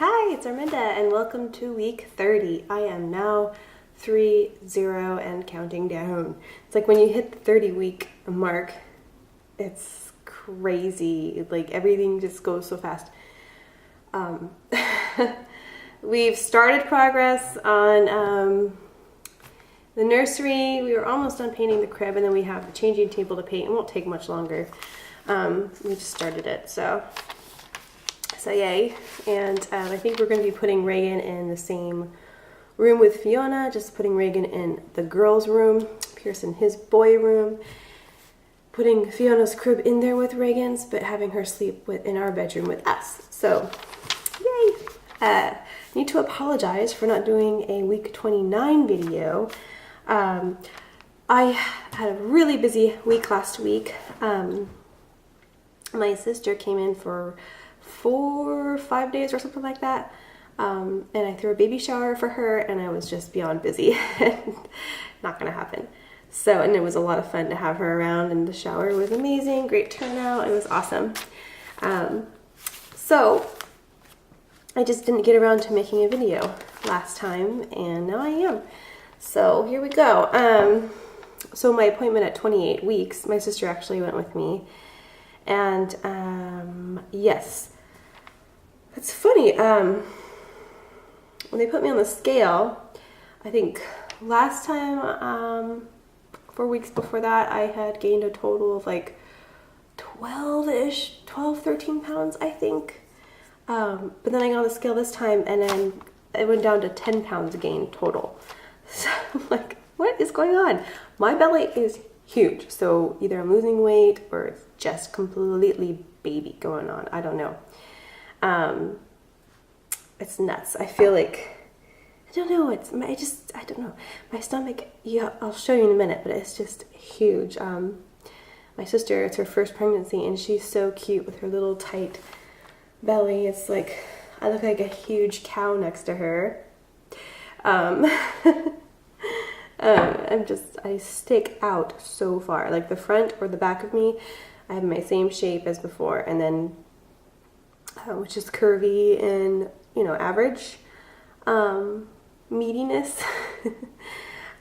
Hi, it's Arminda and welcome to week 30. I am now 30 and counting down. It's like when you hit the 30-week mark, it's crazy. Like everything just goes so fast. We've started progress on the nursery. We were almost done painting the crib, and then we have the changing table to paint. It won't take much longer. We just started it, so yay. And I think we're going to be putting Reagan in the same room with Fiona, just putting Reagan in the girls' room, Pierce in his boy room, putting Fiona's crib in there with Reagan's, but having her sleep in our bedroom with us. So, yay! Need to apologize for not doing a week 29 video. I had a really busy week last week. My sister came in for 4 or 5 days or something like that, and I threw a baby shower for her, and I was just beyond busy. Not gonna happen. So, and it was a lot of fun to have her around, and the shower was amazing, great turnout, it was awesome. So I just didn't get around to making a video last time, and now I am. So here we go. So my appointment at 28 weeks, my sister actually went with me, and yes, it's funny, when they put me on the scale, I think last time, 4 weeks before that, I had gained a total of like 12-ish, 12, 13 pounds, I think. But then I got on the scale this time, and then it went down to 10 pounds gained total. So I'm like, what is going on? My belly is huge, so either I'm losing weight or it's just completely baby going on. I don't know. It's nuts. I feel like, I don't know, I don't know. My stomach, yeah, I'll show you in a minute, but it's just huge. My sister, it's her first pregnancy, and she's so cute with her little tight belly. It's like, I look like a huge cow next to her. I stick out so far. Like the front or the back of me, I have my same shape as before, and then, which is curvy and, you know, average, meatiness.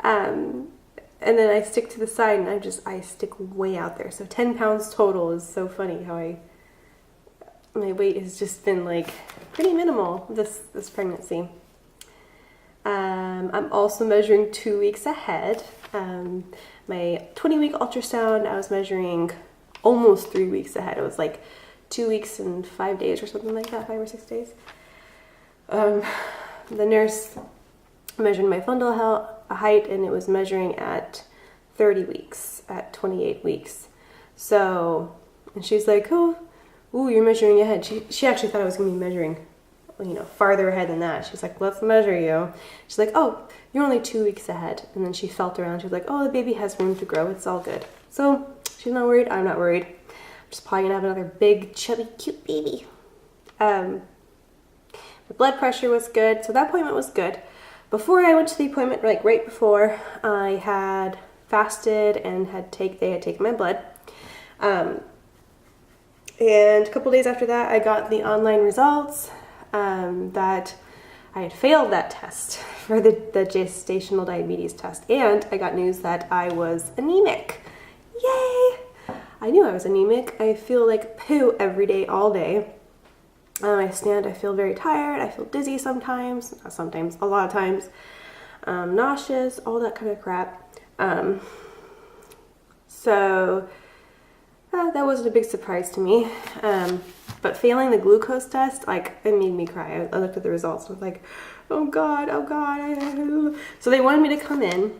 And then I stick to the side, and I stick way out there. So 10 pounds total is so funny how my weight has just been like pretty minimal this pregnancy. I'm also measuring 2 weeks ahead. My 20-week ultrasound, I was measuring almost 3 weeks ahead. It was like 2 weeks and 5 days or something like that, 5 or 6 days. The nurse measured my fundal height, and it was measuring at 30 weeks, at 28 weeks. So, and she's like, oh, ooh, you're measuring ahead. She actually thought I was going to be measuring, you know, farther ahead than that. She's like, let's measure you. She's like, oh, you're only 2 weeks ahead. And then she felt around. She was like, oh, the baby has room to grow. It's all good. So she's not worried. I'm not worried. I'm just probably going to have another big, chubby, cute baby. The blood pressure was good. So that appointment was good. Before I went to the appointment, like right before, I had fasted and they had taken my blood. And a couple days after that, I got the online results that I had failed that test for the gestational diabetes test. And I got news that I was anemic. Yay! I knew I was anemic. I feel like poo every day, all day. I feel very tired. I feel dizzy sometimes, not sometimes, a lot of times. Nauseous, all that kind of crap. So that wasn't a big surprise to me. But failing the glucose test, like, it made me cry. I looked at the results and was like, oh God, oh God. So they wanted me to come in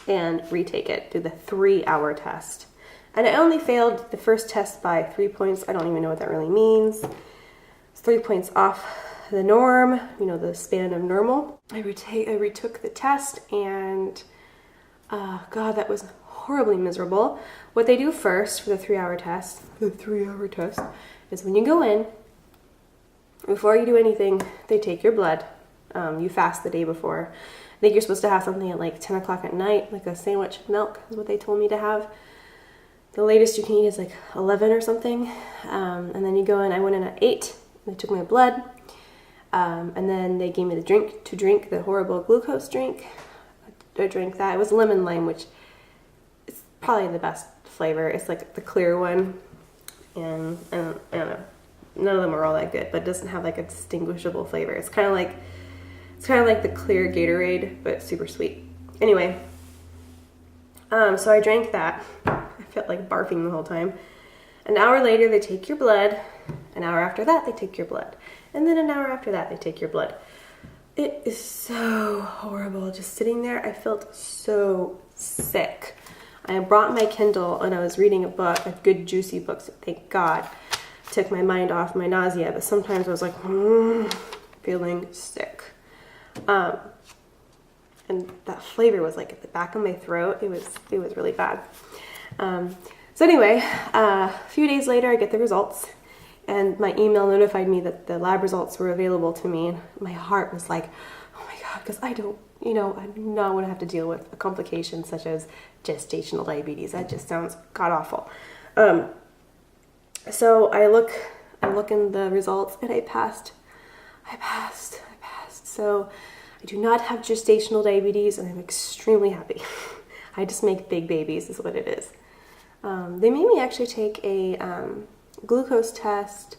and retake it, do the 3-hour test. And I only failed the first test by 3 points. I don't even know what that really means. It's 3 points off the norm, you know, the span of normal. I retook the test, and God, that was horribly miserable. What they do first for the 3-hour test, is when you go in, before you do anything, they take your blood. You fast the day before. I think you're supposed to have something at like 10 o'clock at night, like a sandwich of milk is what they told me to have. The latest you can eat is like 11 or something. And then you go in, I went in at 8, they took my blood. And then they gave me the drink to drink, the horrible glucose drink. I drank that. It was lemon lime, which is probably the best flavor. It's like the clear one, and I don't know. None of them are all that good, but it doesn't have like a distinguishable flavor. It's kind of like the clear Gatorade, but super sweet. Anyway, so I drank that. I felt like barfing the whole time. An hour later, they take your blood. An hour after that, they take your blood. And then an hour after that, they take your blood. It is so horrible. Just sitting there, I felt so sick. I brought my Kindle and I was reading a book, a good juicy book, so thank God. Took my mind off my nausea, but sometimes I was like, feeling sick. And that flavor was like at the back of my throat. It was really bad. So anyway, a few days later, I get the results. And my email notified me that the lab results were available to me. And my heart was like, oh my God, because I do not want to have to deal with a complication such as gestational diabetes. That just sounds god awful. So I look in the results and I passed. So I do not have gestational diabetes and I'm extremely happy. I just make big babies is what it is. They made me actually take a glucose test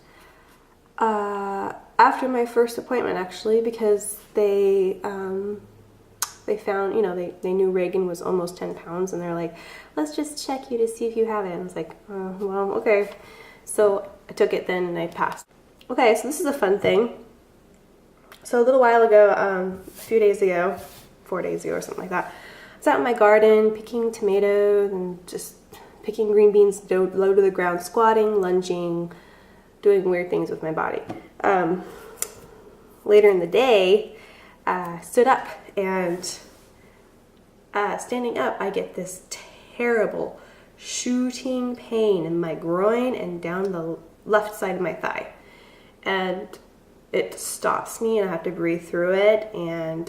after my first appointment, actually, because they found, they knew Reagan was almost 10 pounds, and they're like, let's just check you to see if you have it. And I was like, well, okay. So I took it then and I passed. Okay, so this is a fun thing. So a little while ago, a few days ago, 4 days ago or something like that, I was out in my garden picking tomatoes and just picking green beans low to the ground, squatting, lunging, doing weird things with my body. Later in the day, stood up, and standing up, I get this terrible shooting pain in my groin and down the left side of my thigh. And it stops me and I have to breathe through it, and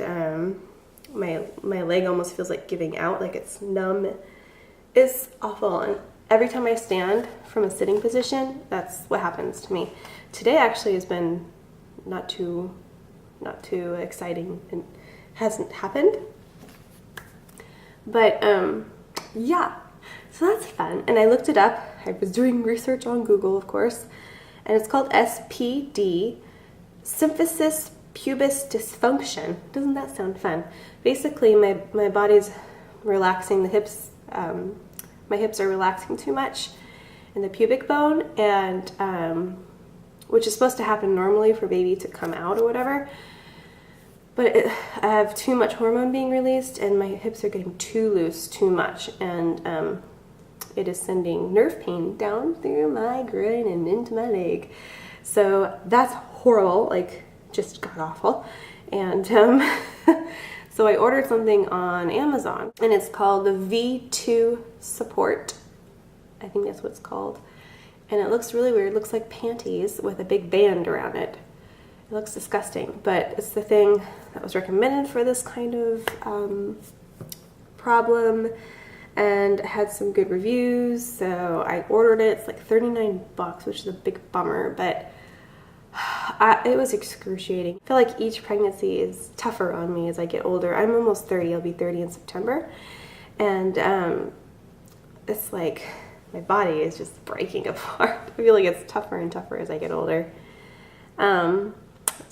my leg almost feels like giving out, like it's numb. It's awful, and every time I stand from a sitting position, that's what happens to me. Today actually has been not too exciting and hasn't happened. But yeah, so that's fun. And I looked it up. I was doing research on Google, of course, and it's called SPD, symphysis pubis dysfunction. Doesn't that sound fun? Basically, my body's relaxing, the hips. My hips are relaxing too much in the pubic bone, and which is supposed to happen normally for baby to come out or whatever. But I have too much hormone being released, and my hips are getting too loose too much, and it is sending nerve pain down through my groin and into my leg. So that's horrible, like just god awful. And so I ordered something on Amazon, and it's called the V2 Support. I think that's what it's called. And it looks really weird. It looks like panties with a big band around it. It looks disgusting, but it's the thing that was recommended for this kind of problem, and it had some good reviews, so I ordered it. It's like $39, which is a big bummer, but it was excruciating. I feel like each pregnancy is tougher on me as I get older. I'm almost 30. I'll be 30 in September. And it's like my body is just breaking apart. I feel like it's tougher and tougher as I get older. So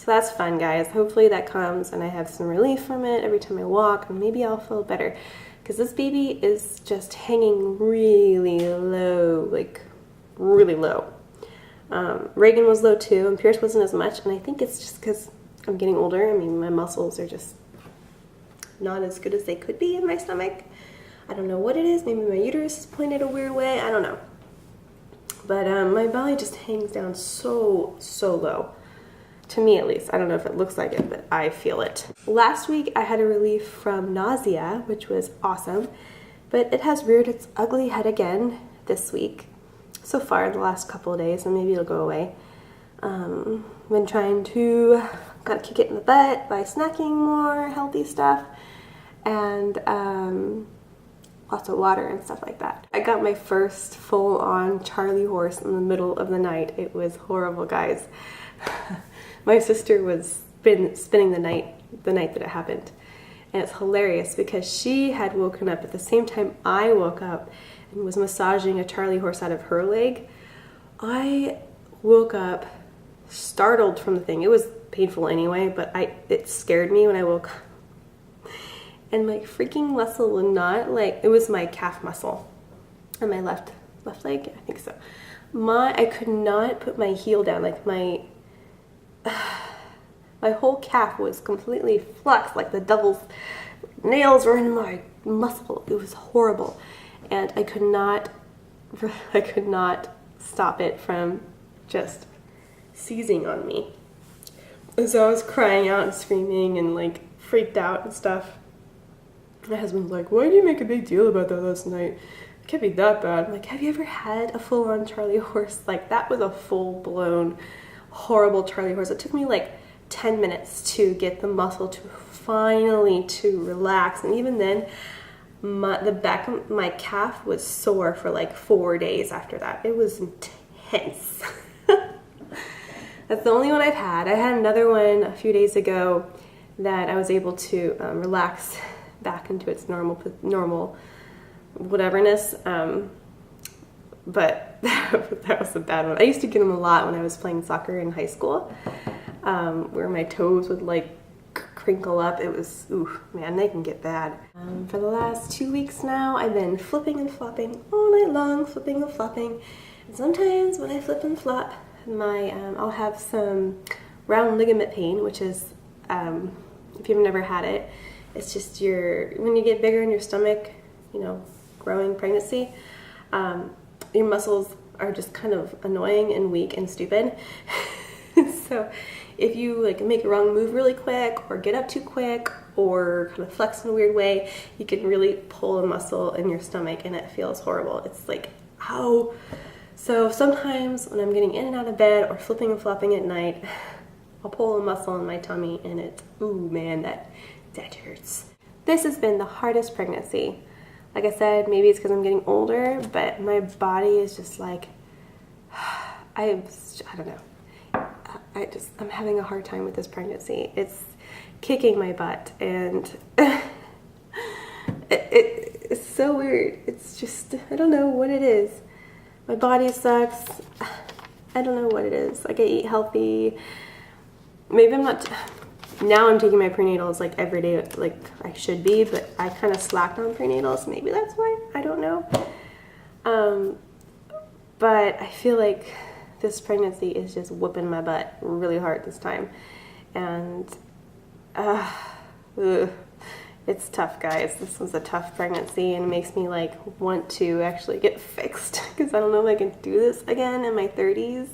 that's fun, guys. Hopefully that comes and I have some relief from it every time I walk, and maybe I'll feel better. Because this baby is just hanging really low, like really low. Reagan was low too, and Pierce wasn't as much, and I think it's just because I'm getting older. I mean, my muscles are just not as good as they could be in my stomach. I don't know what it is. Maybe my uterus is pointed a weird way. I don't know. But my belly just hangs down so low. To me, at least. I don't know if it looks like it, but I feel it. Last week, I had a relief from nausea, which was awesome. But it has reared its ugly head again this week. So far in the last couple of days, and maybe it'll go away. Been trying to kind of kick it in the butt by snacking more healthy stuff, and lots of water and stuff like that. I got my first full-on Charlie horse in the middle of the night. It was horrible, guys. My sister was been spending the night that it happened. And it's hilarious because she had woken up at the same time I woke up and was massaging a Charlie horse out of her leg. I woke up startled from the thing. It was painful anyway, but it scared me when I woke up. And my freaking muscle would not, like, it was my calf muscle on my left leg, I think so. I could not put my heel down, like my whole calf was completely flexed, like the devil's nails were in my muscle. It was horrible. And I could not stop it from just seizing on me. And so I was crying out and screaming and like freaked out and stuff. My husband's like, why did you make a big deal about that last night? It can't be that bad. I'm like, have you ever had a full-on Charlie horse? Like, that was a full-blown horrible Charlie horse. It took me like 10 minutes to get the muscle to finally to relax. And even then, the back of my calf was sore for like 4 days after that. It was intense. That's the only one I've had. I had another one a few days ago that I was able to relax back into its normal whateverness. But that was a bad one. I used to get them a lot when I was playing soccer in high school, where my toes would like crinkle up. It was, ooh, man, they can get bad. For the last 2 weeks now, I've been flipping and flopping all night long, flipping and flopping. And sometimes when I flip and flop, I'll have some round ligament pain, which is, if you've never had it, it's just when you get bigger in your stomach, growing pregnancy, your muscles are just kind of annoying and weak and stupid. So if you like make a wrong move really quick or get up too quick or kind of flex in a weird way, you can really pull a muscle in your stomach and it feels horrible. It's like, ow. So sometimes when I'm getting in and out of bed or flipping and flopping at night, I'll pull a muscle in my tummy and it's, ooh man, that hurts. This has been the hardest pregnancy. Like I said, maybe it's because I'm getting older, but my body is just like, I don't know. I'm having a hard time with this pregnancy. It's kicking my butt and it's so weird. It's just, I don't know what it is. My body sucks. I don't know what it is. Like I eat healthy. Maybe I'm not, now I'm taking my prenatals like every day like I should be, but I kind of slacked on prenatals. Maybe that's why. I don't know. But I feel like this pregnancy is just whooping my butt really hard this time. And it's tough, guys. This was a tough pregnancy and it makes me like want to actually get fixed because I don't know if I can do this again in my 30s.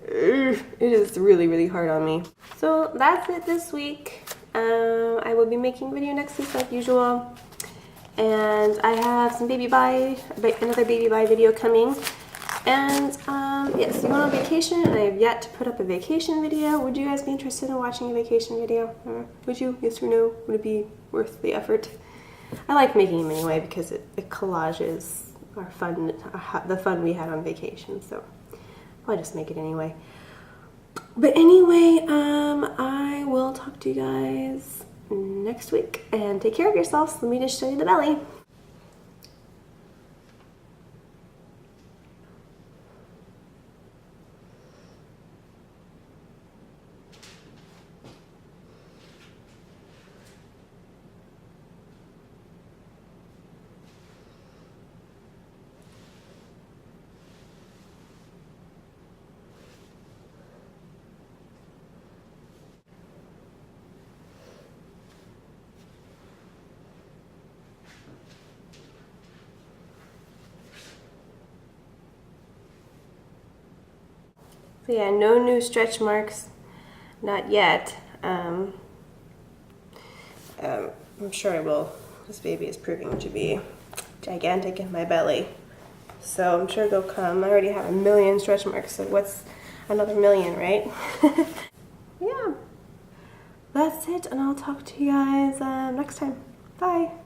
It is really, really hard on me. So that's it this week. I will be making a video next week like usual. And I have some another baby bye video coming. And yes, we went on vacation and I have yet to put up a vacation video. Would you guys be interested in watching a vacation video? Would you? Yes or no? Would it be worth the effort? I like making them anyway because it collages our fun, the fun we had on vacation. So I'll just make it anyway. But anyway, I will talk to you guys next week and take care of yourselves. Let me just show you the belly. So yeah, no new stretch marks, not yet. I'm sure I will. This baby is proving to be gigantic in my belly. So I'm sure they'll come. I already have 1 million stretch marks, so what's another 1 million, right? Yeah, that's it, and I'll talk to you guys next time. Bye.